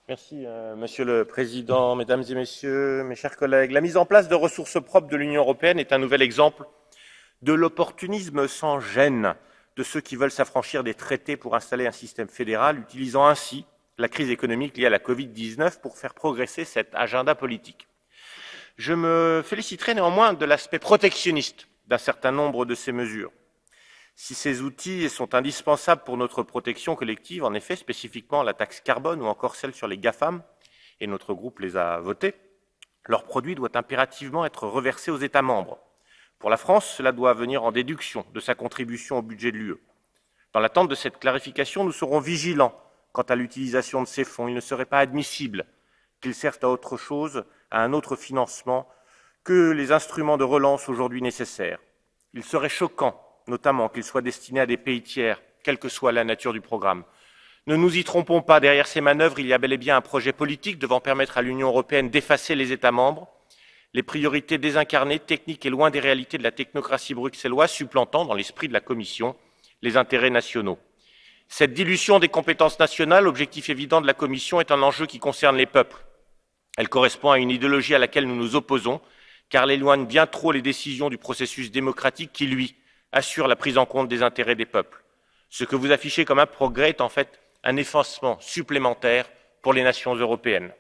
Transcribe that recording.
Monsieur le Président, Mesdames et Messieurs, mes chers collègues. La mise en place de ressources propres de l'Union européenne est un nouvel exemple de l'opportunisme sans gêne de ceux qui veulent s'affranchir des traités pour installer un système fédéral, utilisant ainsi la crise économique liée à la Covid-19 pour faire progresser cet agenda politique. Je me féliciterai néanmoins de l'aspect protectionniste d'un certain nombre de ces mesures. Si ces outils sont indispensables pour notre protection collective, en effet, spécifiquement la taxe carbone ou encore celle sur les GAFAM, et notre groupe les a votés, leur produit doit impérativement être reversé aux États membres. Pour la France, cela doit venir en déduction de sa contribution au budget de l'UE. Dans l'attente de cette clarification, nous serons vigilants quant à l'utilisation de ces fonds. Il ne serait pas admissible qu'ils servent à autre chose, à un autre financement que les instruments de relance aujourd'hui nécessaires. Il serait choquant notamment qu'ils soient destinés à des pays tiers, quelle que soit la nature du programme. Ne nous y trompons pas, derrière ces manœuvres, il y a bel et bien un projet politique devant permettre à l'Union européenne d'effacer les États membres, les priorités désincarnées, techniques et loin des réalités de la technocratie bruxelloise, supplantant, dans l'esprit de la Commission, les intérêts nationaux. Cette dilution des compétences nationales, objectif évident de la Commission, est un enjeu qui concerne les peuples. Elle correspond à une idéologie à laquelle nous nous opposons, car elle éloigne bien trop les décisions du processus démocratique qui, lui, assure la prise en compte des intérêts des peuples. Ce que vous affichez comme un progrès est en fait un effacement supplémentaire pour les nations européennes.